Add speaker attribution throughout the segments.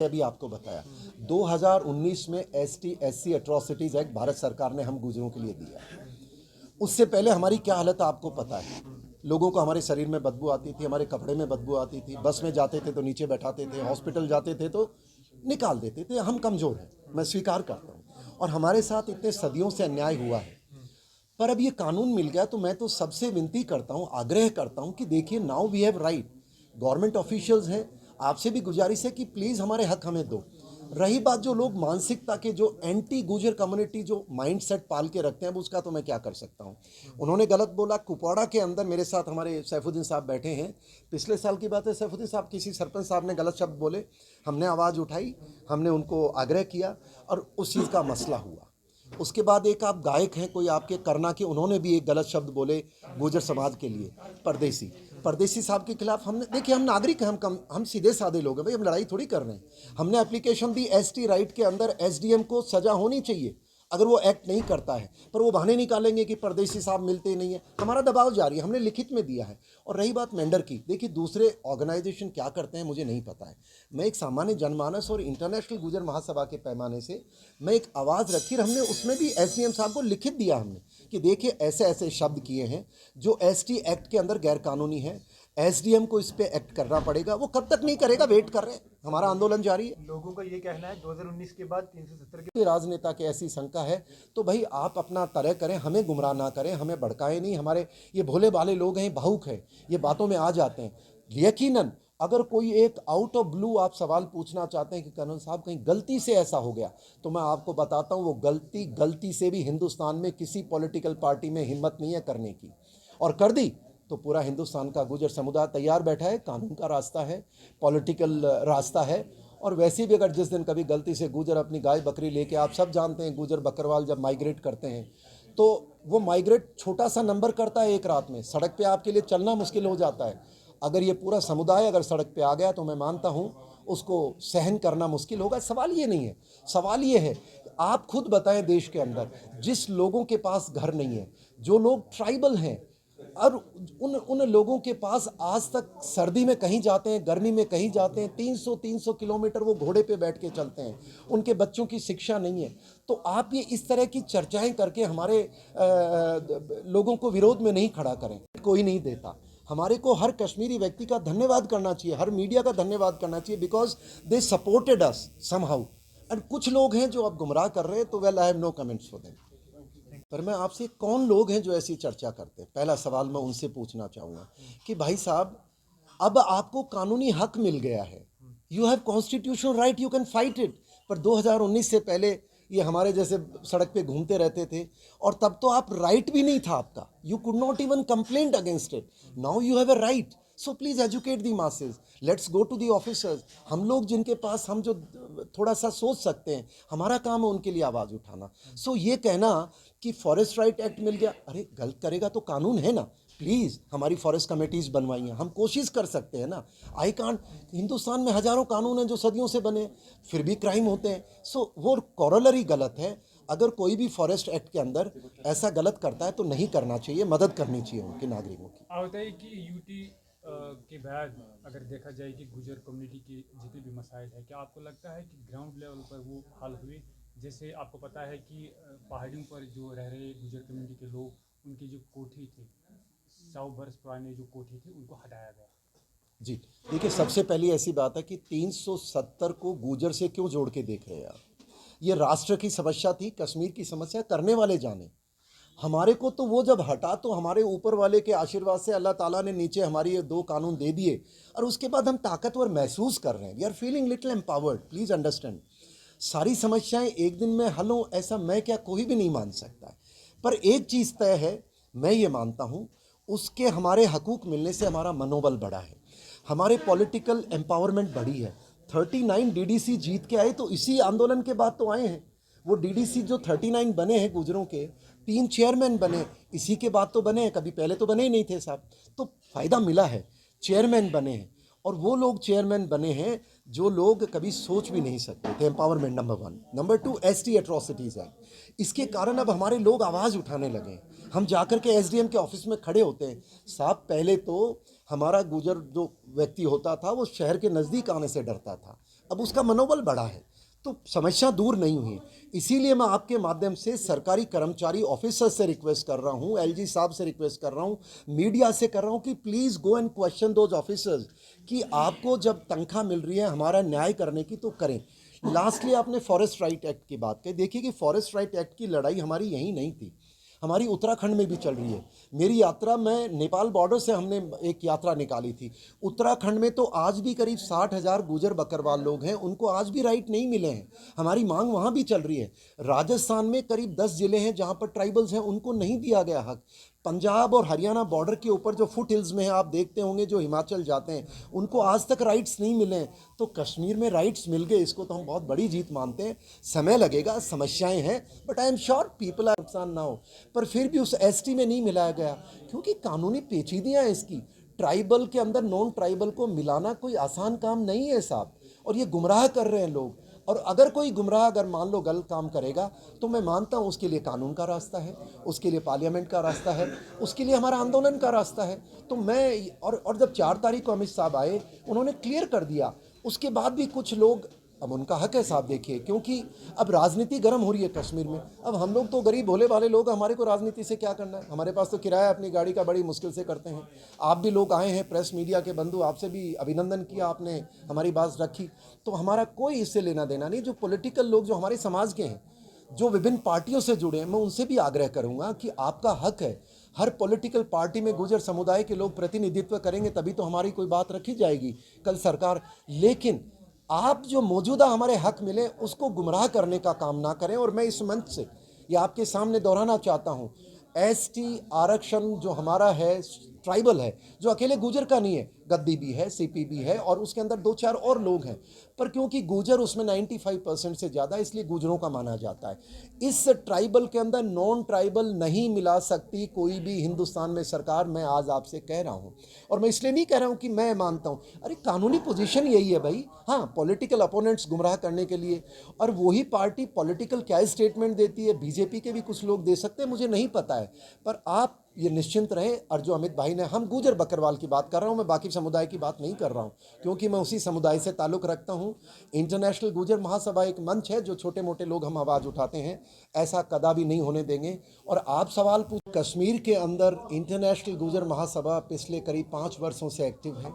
Speaker 1: अभी आपको बताया 2019 में ST SC atrocities act Bharat सरकार ने हम गुजरों के लिए दिया। उससे पहले हमारी क्या हालत आपको पता है। लोगों को हमारे शरीर में बदबू आती थी, हमारे कपड़े में बदबू आती थी, बस में जाते थे तो नीचे बैठाते थे, हॉस्पिटल जाते थे तो निकाल देते थे। हम कमज़ोर हैं, मैं स्वीकार करता हूँ, और हमारे साथ इतने सदियों से अन्याय हुआ है। पर अब ये कानून मिल गया तो मैं तो सबसे विनती करता हूँ, आग्रह करता हूँ कि देखिए, now we have right, government officials हैं, आपसे भी गुजारिश है कि प्लीज़ हमारे हक हमें दो। रही बात जो लोग मानसिकता के, जो एंटी गुजर कम्युनिटी जो माइंड सेट पाल के रखते हैं, अब उसका तो मैं क्या कर सकता हूँ। उन्होंने गलत बोला। कुपवाड़ा के अंदर मेरे साथ हमारे सैफुद्दीन साहब बैठे हैं, पिछले साल की बात है, सैफुद्दीन साहब किसी सरपंच साहब ने गलत शब्द बोले, हमने आवाज़ उठाई, हमने उनको आग्रह किया और उस चीज़ का मसला हुआ। उसके बाद एक आप गायक हैं कोई आपके करना के, उन्होंने भी एक गलत शब्द बोले गुर्जर समाज के लिए, परदेसी साहब के खिलाफ हमने, देखिए हम नागरिक हैं, हम सीधे साधे लोग हैं भाई, हम लड़ाई थोड़ी कर रहे हैं। हमने एप्लीकेशन दी एसटी राइट के अंदर, एसडीएम को सजा होनी चाहिए अगर वो एक्ट नहीं करता है, पर वो बहाने निकालेंगे कि परदेसी साहब मिलते नहीं है। हमारा दबाव जारी है, हमने लिखित में दिया है। और रही बात मेंढर की, देखिए दूसरे ऑर्गेनाइजेशन क्या करते हैं मुझे नहीं पता है। मैं एक सामान्य जनमानस और इंटरनेशनल गुजर महासभा के पैमाने से मैं एक आवाज़ रखी, और हमने उसमें भी एसडीएम साहब को लिखित दिया हमने कि देखिए ऐसे ऐसे शब्द किए हैं जो एसटी एक्ट के अंदर गैरकानूनी है, एसडीएम को इस पे एक्ट करना पड़ेगा। वो कब तक नहीं करेगा, वेट कर रहे हैं, हमारा आंदोलन जारी है।
Speaker 2: लोगों का ये कहना है 2019 के बाद 370 के
Speaker 1: राजनेता के ऐसी शंका है तो भाई आप अपना तरह करें, हमें गुमराह ना करें, हमें भड़काएं नहीं। हमारे ये भोले भाले लोग हैं, भावुक हैं, ये बातों में आ जाते हैं। यकीनन अगर कोई एक आउट ऑफ ब्लू आप सवाल पूछना चाहते हैं कि कर्नल साहब कहीं गलती से ऐसा हो गया, तो मैं आपको बताता हूँ वो गलती से भी हिंदुस्तान में किसी पॉलिटिकल पार्टी में हिम्मत नहीं है करने की, और कर दी तो पूरा हिंदुस्तान का गुजर समुदाय तैयार बैठा है। कानून का रास्ता है, पॉलिटिकल रास्ता है। और वैसे भी अगर जिस दिन कभी गलती से गुजर अपनी गाय बकरी लेके, आप सब जानते हैं गुजर बकरवाल जब माइग्रेट करते हैं तो वो माइग्रेट छोटा सा नंबर करता है एक रात में, सड़क पे आपके लिए चलना मुश्किल हो जाता है। अगर ये पूरा समुदाय अगर सड़क पे आ गया तो मैं मानता हूँ उसको सहन करना मुश्किल होगा। सवाल ये नहीं है, सवाल ये है आप खुद बताएं, देश के अंदर जिस लोगों के पास घर नहीं है, जो लोग ट्राइबल हैं, और उन लोगों के पास आज तक सर्दी में कहीं जाते हैं, गर्मी में कहीं जाते हैं, 300 किलोमीटर वो घोड़े पे बैठ के चलते हैं, उनके बच्चों की शिक्षा नहीं है। तो आप ये इस तरह की चर्चाएं करके हमारे लोगों को विरोध में नहीं खड़ा करें। कोई नहीं देता। हमारे को हर कश्मीरी व्यक्ति का धन्यवाद करना चाहिए, हर मीडिया का धन्यवाद करना चाहिए, because they supported us somehow. And कुछ लोग हैं जो आप गुमराह कर रहे हैं, तो well I have no comments for them. पर मैं आपसे, कौन लोग हैं जो ऐसी चर्चा करते हैं, पहला सवाल मैं उनसे पूछना चाहूँगा कि भाई साहब अब आपको कानूनी हक मिल गया है, you have constitutional right, you can fight it. पर 2019 से पहले ये हमारे जैसे सड़क पे घूमते रहते थे, और तब तो आप राइट भी नहीं था आपका, you could not even complaint against it. Now you have a right, so please educate the masses, let's go to the officers. हम लोग जिनके पास, हम जो थोड़ा सा सोच सकते हैं, हमारा काम है उनके लिए आवाज़ उठाना। सो ये कहना कि फॉरेस्ट राइट एक्ट मिल गया, अरे गलत करेगा तो कानून है ना, प्लीज़ हमारी फॉरेस्ट कमेटीज़ बनवाई हैं, हम कोशिश कर सकते हैं ना। आई कांट, हिंदुस्तान में हज़ारों कानून हैं जो सदियों से बने, फिर भी क्राइम होते हैं। सो वो कॉरोलरी गलत है। अगर कोई भी फॉरेस्ट एक्ट के अंदर ऐसा गलत करता है तो नहीं करना चाहिए, मदद करनी चाहिए उनके नागरिकों की।
Speaker 2: होता है कि यूटी के बाद अगर देखा जाए कि गुजर कम्युनिटी की जितने भी मसाइल है, क्या आपको लगता है कि ग्राउंड लेवल पर वो हल हुए? जैसे आपको पता है कि पहाड़ियों पर जो रह रहे गुजर कम्युनिटी के लोग, उनकी जो कोठी थी, 100 वर्ष पुराने जो कोठी थी, उनको हटाया गया।
Speaker 1: जी देखिए, सबसे पहली ऐसी बात है कि 370 को गुजर से क्यों जोड़ के देख रहे हैं आप। ये राष्ट्र की समस्या थी, कश्मीर की समस्या करने वाले जाने। हमारे को तो वो जब हटा तो हमारे ऊपर वाले के आशीर्वाद से अल्लाह ताला ने नीचे हमारी ये 2 कानून दे दिए, और उसके बाद हम ताकतवर महसूस कर रहे हैं, we are feeling little empowered. Please understand, सारी समस्याएं एक दिन में हल हों ऐसा मैं क्या कोई भी नहीं मान सकता है। पर एक चीज़ तय है, मैं ये मानता हूँ, उसके हमारे हकूक़ मिलने से हमारा मनोबल बढ़ा है, हमारे पॉलिटिकल एम्पावरमेंट बढ़ी है। 39 डीडीसी जीत के आए तो इसी आंदोलन के बाद तो आए हैं। वो डीडीसी जो 39 बने हैं गुजरों के, 3 चेयरमैन बने, इसी के बाद तो बने हैं, कभी पहले तो बने ही नहीं थे साहब। तो फ़ायदा मिला है, चेयरमैन बने हैं, और वो लोग चेयरमैन बने हैं जो लोग कभी सोच भी नहीं सकते थे। Empowerment number 1। Number 2, ST atrocities act, इसके कारण अब हमारे लोग आवाज़ उठाने लगे हैं। हम जाकर के एसडीएम के ऑफिस में खड़े होते हैं, साहब पहले तो हमारा गुजर जो व्यक्ति होता था वो शहर के नज़दीक आने से डरता था, अब उसका मनोबल बढ़ा है, तो समस्या दूर नहीं हुई है। इसीलिए मैं आपके माध्यम से सरकारी कर्मचारी ऑफिसर से रिक्वेस्ट कर रहा हूँ, एलजी साहब से रिक्वेस्ट कर रहा हूँ, मीडिया से कर रहा हूँ कि please go and question those officers कि आपको जब तनख्वाह मिल रही है हमारा न्याय करने की तो करें। लास्टली आपने फॉरेस्ट राइट एक्ट की बात कही। देखिए कि फॉरेस्ट राइट एक्ट की लड़ाई हमारी यहीं नहीं थी, हमारी उत्तराखंड में भी चल रही है। मेरी यात्रा में नेपाल बॉर्डर से हमने एक यात्रा निकाली थी। उत्तराखंड में तो आज भी करीब 60,000 गुजर बकरवाल लोग हैं, उनको आज भी राइट नहीं मिले हैं। हमारी मांग वहाँ भी चल रही है। राजस्थान में करीब 10 जिले हैं जहाँ पर ट्राइबल्स हैं, उनको नहीं दिया गया हक। पंजाब और हरियाणा बॉर्डर के ऊपर जो फुट हिल्स में है, आप देखते होंगे जो हिमाचल जाते हैं, उनको आज तक राइट्स नहीं मिले हैं। तो कश्मीर में राइट्स मिल गए, इसको तो हम बहुत बड़ी जीत मानते हैं। समय लगेगा, समस्याएं हैं, but I am sure people are नुकसान ना हो। पर फिर भी उस एसटी में नहीं मिलाया गया क्योंकि कानूनी पेचीदियाँ हैं इसकी। ट्राइबल के अंदर नॉन ट्राइबल को मिलाना कोई आसान काम नहीं है साहब, और ये गुमराह कर रहे हैं लोग। और अगर कोई गुमराह अगर मान लो गलत काम करेगा तो मैं मानता हूँ उसके लिए कानून का रास्ता है, उसके लिए पार्लियामेंट का रास्ता है, उसके लिए हमारा आंदोलन का रास्ता है। तो मैं और जब 4 तारीख को अमित साहब आए, उन्होंने क्लियर कर दिया। उसके बाद भी कुछ लोग, अब उनका हक है साहब, देखिए, क्योंकि अब राजनीति गर्म हो रही है कश्मीर में। अब हम लोग तो गरीब भोले वाले लोग, हमारे को राजनीति से क्या करना है? हमारे पास तो किराया अपनी गाड़ी का बड़ी मुश्किल से करते हैं। आप भी लोग आए हैं, प्रेस मीडिया के बंधु, आपसे भी अभिनंदन किया, आपने हमारी बात रखी। तो हमारा कोई इससे लेना देना नहीं। जो पॉलिटिकल लोग जो हमारे समाज के हैं, जो विभिन्न पार्टियों से जुड़े हैं, मैं उनसे भी आग्रह करूंगा कि आपका हक है, हर पॉलिटिकल पार्टी में गुर्जर समुदाय के लोग प्रतिनिधित्व करेंगे तभी तो हमारी कोई बात रखी जाएगी कल सरकार। लेकिन आप जो मौजूदा हमारे हक मिले उसको गुमराह करने का काम ना करें। और मैं इस मंच से ये आपके सामने दोहराना चाहता हूँ, एसटी आरक्षण जो हमारा है, ट्राइबल है, जो अकेले गुजर का नहीं है, गद्दी भी है, सीपी भी है, और उसके अंदर 2-4 और लोग हैं। पर क्योंकि गुजर उसमें 95% से ज़्यादा, इसलिए गुजरों का माना जाता है। इस ट्राइबल के अंदर नॉन ट्राइबल नहीं मिला सकती कोई भी हिंदुस्तान में सरकार। मैं आज आपसे कह रहा हूँ, और मैं इसलिए नहीं कह रहा हूँ कि मैं मानता हूँ, अरे कानूनी पोजीशन यही है भाई। हाँ, पॉलिटिकल अपोनेंट्स गुमराह करने के लिए, और वही पार्टी पॉलिटिकल क्या स्टेटमेंट देती है, बीजेपी के भी कुछ लोग दे सकते हैं, मुझे नहीं पता है। पर आप ये निश्चिंत रहें। और जो अमित भाई ने, हम गुजर बकरवाल की बात कर रहा हूँ, मैं बाकी समुदाय की बात नहीं कर रहा हूँ, क्योंकि मैं उसी समुदाय से ताल्लुक़ रखता हूँ। इंटरनेशनल गुजर महासभा एक मंच है, जो छोटे मोटे लोग हम आवाज़ उठाते हैं, ऐसा कदापि नहीं होने देंगे। और आप सवाल पूछ, कश्मीर के अंदर इंटरनेशनल गुजर महासभा पिछले करीब 5 वर्षों से एक्टिव है,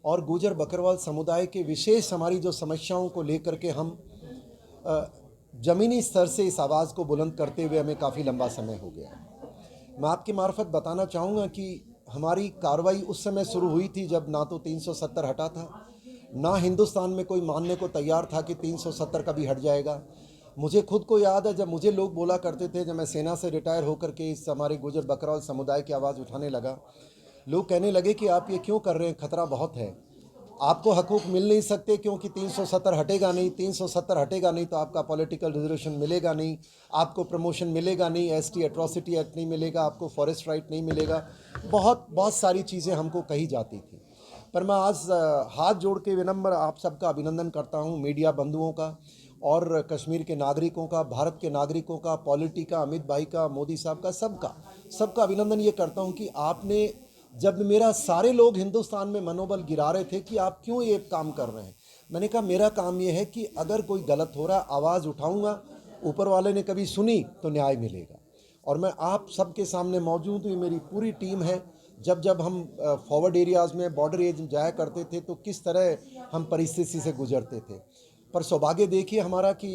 Speaker 1: और गुजर बकरवाल समुदाय के विशेष हमारी जो समस्याओं को लेकर के हम ज़मीनी स्तर से इस आवाज़ को बुलंद करते हुए हमें काफ़ी लंबा समय हो गया है। मैं आपकी मार्फत बताना चाहूँगा कि हमारी कार्रवाई उस समय शुरू हुई थी जब ना तो 370 हटा था, ना हिंदुस्तान में कोई मानने को तैयार था कि 370 कभी हट जाएगा। मुझे खुद को याद है जब मुझे लोग बोला करते थे, जब मैं सेना से रिटायर होकर के इस हमारे गुजर बकरवाल समुदाय की आवाज़ उठाने लगा, लोग कहने लगे कि आप ये क्यों कर रहे हैं, खतरा बहुत है, आपको हकूक़ मिल नहीं सकते, क्योंकि 370 हटेगा नहीं, 370 हटेगा नहीं तो आपका पॉलिटिकल रिजर्वेशन मिलेगा नहीं, आपको प्रमोशन मिलेगा नहीं, एसटी एट्रॉसिटी एक्ट नहीं मिलेगा, आपको फॉरेस्ट राइट नहीं मिलेगा। बहुत सारी चीज़ें हमको कही जाती थी। पर मैं आज हाथ जोड़ के विनम्र आप सबका अभिनंदन करता हूँ, मीडिया बंधुओं का और कश्मीर के नागरिकों का, भारत के नागरिकों का, पॉलिटी का, अमित भाई का, मोदी साहब का, सबका अभिनंदन ये करता हूँ कि आपने, जब मेरा सारे लोग हिंदुस्तान में मनोबल गिरा रहे थे कि आप क्यों ये काम कर रहे हैं, मैंने कहा मेरा काम ये है कि अगर कोई गलत हो रहा, आवाज़ उठाऊंगा, ऊपर वाले ने कभी सुनी तो न्याय मिलेगा। और मैं आप सबके सामने मौजूद हूँ, मेरी पूरी टीम है। जब हम फॉरवर्ड एरियाज़ में, बॉर्डर एरिया जाया करते थे तो किस तरह हम परिस्थिति से गुजरते थे। पर सौभाग्य देखिए हमारा कि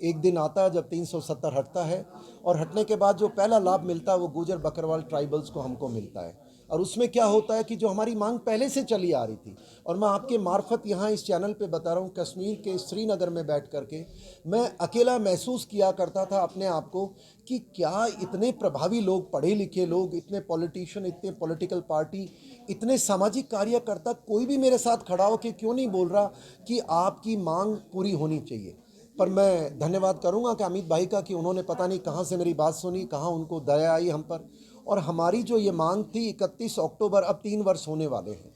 Speaker 1: एक दिन आता है जब 370 हटता है, और हटने के बाद जो पहला लाभ मिलता है वो गुजर बकरवाल ट्राइबल्स को हमको मिलता है। और उसमें क्या होता है कि जो हमारी मांग पहले से चली आ रही थी, और मैं आपके मार्फत यहाँ इस चैनल पे बता रहा हूँ, कश्मीर के श्रीनगर में बैठ करके मैं अकेला महसूस किया करता था अपने आप को कि क्या इतने प्रभावी लोग, पढ़े लिखे लोग, इतने पॉलिटिशियन, इतने पॉलिटिकल पार्टी, इतने सामाजिक कार्यकर्ता, कोई भी मेरे साथ खड़ा हो के क्यों नहीं बोल रहा कि आपकी मांग पूरी होनी चाहिए। पर मैं धन्यवाद करूंगा कि अमित भाई का, कि उन्होंने पता नहीं कहाँ से मेरी बात सुनी, कहाँ उनको दया आई हम पर। और हमारी जो ये मांग थी 31 अक्टूबर, अब 3 वर्ष होने वाले हैं,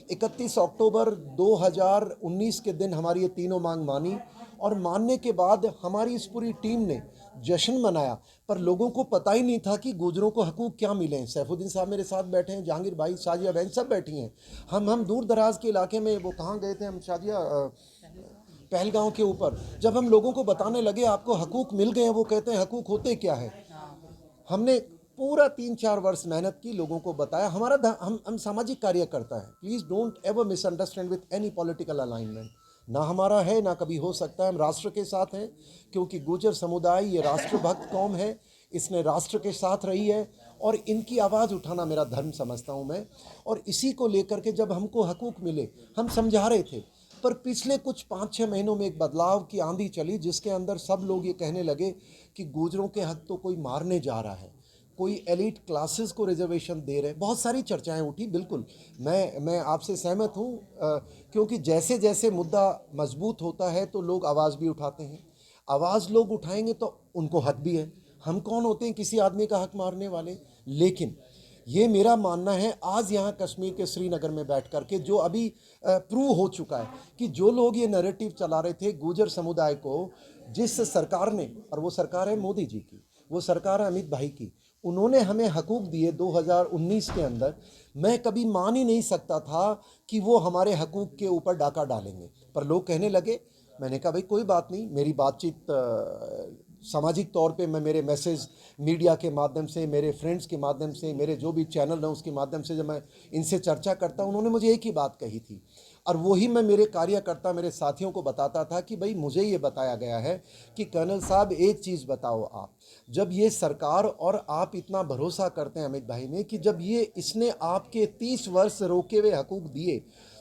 Speaker 1: 31 अक्टूबर 2019 के दिन हमारी ये तीनों मांग मानी, और मानने के बाद हमारी इस पूरी टीम ने जश्न मनाया। पर लोगों को पता ही नहीं था कि गुजरों को हकूक़ क्या मिले हैं। सैफुद्दीन साहब मेरे साथ बैठे हैं, जहांगीर भाई, शाजिया बहन सब बैठी हैं। हम दूर दराज के इलाके में, वो कहाँ गए थे हम शाजिया, पहलगांव के ऊपर जब हम लोगों को बताने लगे आपको हकूक मिल गए हैं, वो कहते हैं हकूक होते क्या है। हमने पूरा 3-4 वर्ष मेहनत की, लोगों को बताया। हम सामाजिक कार्यकर्ता हैं। Please don't ever misunderstand with any political alignment. ना हमारा है ना कभी हो सकता है। हम राष्ट्र के साथ हैं, क्योंकि गुर्जर समुदाय ये राष्ट्रभक्त कौम है, इसने राष्ट्र के साथ रही है और इनकी आवाज़ उठाना मेरा धर्म समझता हूँ मैं। और इसी को लेकर के जब हमको हकूक मिले, हम समझा रहे थे, पर पिछले कुछ 5-6 महीनों में एक बदलाव की आंधी चली, जिसके अंदर सब लोग ये कहने लगे कि गुर्जरों के हक तो कोई मारने जा रहा है, कोई एलिट क्लासेस को रिजर्वेशन दे रहे हैं। बहुत सारी चर्चाएं उठी। बिल्कुल मैं आपसे सहमत हूँ, क्योंकि जैसे जैसे मुद्दा मजबूत होता है तो लोग आवाज़ भी उठाते हैं। आवाज़ लोग उठाएंगे तो उनको हक भी है। हम कौन होते हैं किसी आदमी का हक मारने वाले। लेकिन ये मेरा मानना है, आज यहाँ कश्मीर के श्रीनगर में बैठ कर के जो अभी प्रूव हो चुका है कि जो लोग ये नैरेटिव चला रहे थे गुर्जर समुदाय को, जिस सरकार ने, और वो सरकार है मोदी जी की, वो सरकार है अमित भाई की, उन्होंने हमें हकूक दिए 2019 के अंदर। मैं कभी मान ही नहीं सकता था कि वो हमारे हकूक के ऊपर डाका डालेंगे, पर लोग कहने लगे। मैंने कहा भाई कोई बात नहीं, मेरी बातचीत सामाजिक तौर पे मैं मेरे मैसेज मीडिया के माध्यम से, मेरे फ्रेंड्स के माध्यम से, मेरे जो भी चैनल हैं उसके माध्यम से जब मैं इनसे चर्चा करता हूँ, उन्होंने मुझे एक ही बात कही थी, और वही मैं मेरे कार्यकर्ता, मेरे साथियों को बताता था कि भाई मुझे ये बताया गया है कि कर्नल साहब एक चीज़ बताओ आप, जब ये सरकार और आप इतना भरोसा करते हैं अमित भाई में कि जब ये इसने आपके 30 वर्ष रोके हुए हकूक दिए,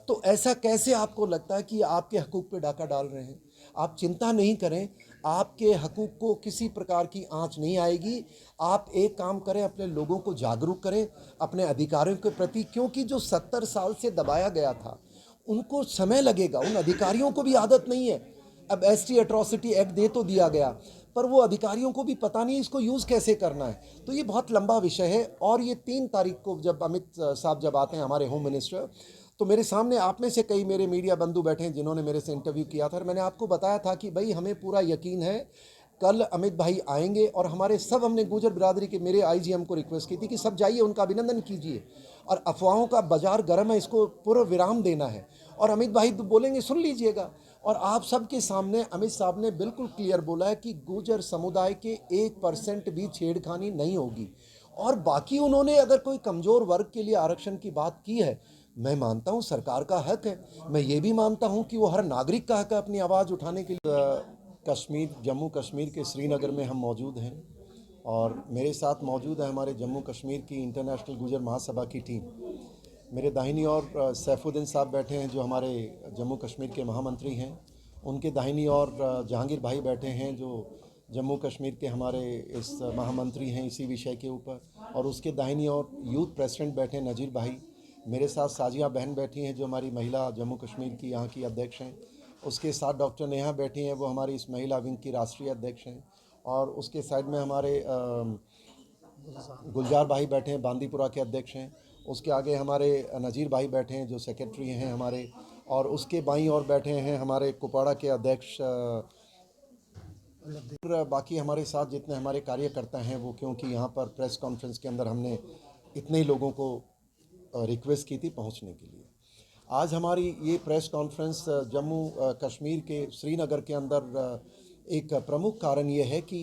Speaker 1: तो ऐसा कैसे आपको लगता है कि आपके हकूक पे डाका डाल रहे हैं। आप चिंता नहीं करें, आपके हकूक को किसी प्रकार की आंच नहीं आएगी। आप एक काम करें, अपने लोगों को जागरूक करें अपने अधिकारियों के प्रति, क्योंकि जो 70 साल से दबाया गया था उनको समय लगेगा। उन अधिकारियों को भी आदत नहीं है। अब एसटी एट्रॉसिटी एक्ट दे तो दिया गया, पर वो अधिकारियों को भी पता नहीं इसको यूज़ कैसे करना है। तो ये बहुत लंबा विषय है। और ये 3 तारीख को जब अमित साहब जब आते हैं, हमारे होम मिनिस्टर, तो मेरे सामने आप में से कई मेरे मीडिया बंधु बैठे हैं जिन्होंने मेरे से इंटरव्यू किया था, और मैंने आपको बताया था कि भाई हमें पूरा यकीन है कल अमित भाई आएंगे, और हमारे सब, हमने गुर्जर बिरादरी के, मेरे आईजीएम को रिक्वेस्ट की थी कि सब जाइए, उनका अभिनंदन कीजिए, और अफवाहों का बाजार गर्म है, इसको पूरा विराम देना है। और अमित भाई बोलेंगे सुन लीजिएगा। और आप सबके सामने अमित साहब ने बिल्कुल क्लियर बोला है कि गुर्जर समुदाय के 1% भी छेड़खानी नहीं होगी। और बाकी उन्होंने अगर कोई कमज़ोर वर्ग के लिए आरक्षण की बात की है, मैं मानता हूं सरकार का हक है। मैं ये भी मानता हूं कि वो हर नागरिक का हक है अपनी आवाज़ उठाने के लिए। कश्मीर, जम्मू कश्मीर के श्रीनगर में हम मौजूद हैं, और मेरे साथ मौजूद है हमारे जम्मू कश्मीर की इंटरनेशनल गुर्जर महासभा की टीम। मेरे दाहिनी ओर सैफुद्दीन साहब बैठे हैं जो हमारे जम्मू कश्मीर के महामंत्री हैं। उनके दाहिनी ओर जहांगीर भाई बैठे हैं जो जम्मू कश्मीर के हमारे इस महामंत्री हैं इसी विषय के ऊपर। और उसके दाहिनी ओर यूथ प्रेसिडेंट बैठे हैं नज़ीर भाई। मेरे साथ साजिया बहन बैठी हैं जो हमारी महिला जम्मू कश्मीर की यहाँ की अध्यक्ष हैं। उसके साथ डॉक्टर नेहा बैठी हैं, वो हमारी इस महिला विंग की राष्ट्रीय अध्यक्ष हैं। और उसके साइड में हमारे गुलजार भाई बैठे हैं, बांदीपुरा के अध्यक्ष हैं। उसके आगे हमारे नज़ीर भाई बैठे हैं जो सेक्रेटरी हैं हमारे। और उसके बाईं ओर बैठे हैं हमारे कुपवाड़ा के अध्यक्ष। बाकी हमारे साथ जितने हमारे कार्यकर्ता हैं वो, क्योंकि यहाँ पर प्रेस कॉन्फ्रेंस के अंदर हमने इतने ही लोगों को रिक्वेस्ट की थी पहुँचने के लिए। आज हमारी ये प्रेस कॉन्फ्रेंस जम्मू कश्मीर के श्रीनगर के अंदर एक प्रमुख कारण ये है कि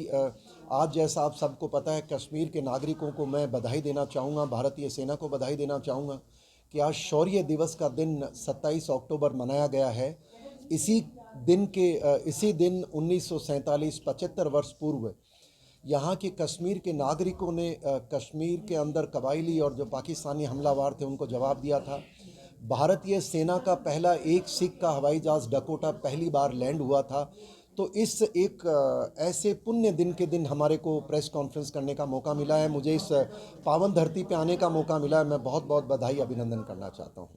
Speaker 1: आज जैसा आप सबको पता है, कश्मीर के नागरिकों को मैं बधाई देना चाहूँगा, भारतीय सेना को बधाई देना चाहूँगा कि आज शौर्य दिवस का दिन 27 अक्टूबर मनाया गया है। इसी दिन 1947, 75 वर्ष पूर्व यहाँ के कश्मीर के नागरिकों ने कश्मीर के अंदर कबायली और जो पाकिस्तानी हमलावर थे उनको जवाब दिया था। भारतीय सेना का पहला एक सिख का हवाई जहाज़ डकोटा पहली बार लैंड हुआ था। तो इस एक ऐसे पुण्य दिन के दिन हमारे को प्रेस कॉन्फ्रेंस करने का मौका मिला है, मुझे इस पावन धरती पे आने का मौका मिला है। मैं बहुत बहुत बधाई अभिनंदन करना चाहता हूँ।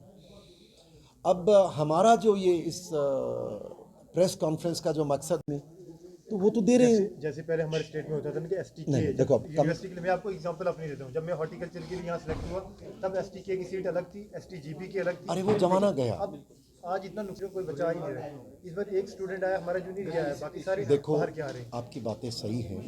Speaker 1: अब हमारा जो ये इस प्रेस कॉन्फ्रेंस का जो मकसद में, तो वो तो दे रहे हैं।
Speaker 3: जैसे पहले हमारे स्टेट में होता था ना कि एसटीके,
Speaker 1: नहीं, देखो,
Speaker 3: यूनिवर्सिटी के लिए मैं आपको एग्जांपल अपनी देता हूँ। जब मैं हॉर्टिकल्चर के लिए यहाँ सेलेक्ट हुआ तब एसटीके की सीट अलग थी, एसटीजीपी की अलग थी।
Speaker 1: अरे वो जमाना गया।
Speaker 3: अब आज इतना नुकसान कोई बचा ही नहीं रहा। इस बार एक स्टूडेंट आया हमारा जूनियर गया है, बाकी सारे
Speaker 1: देखो,
Speaker 3: बाहर के आ रहे हैं।
Speaker 1: आपकी बातें सही हैं,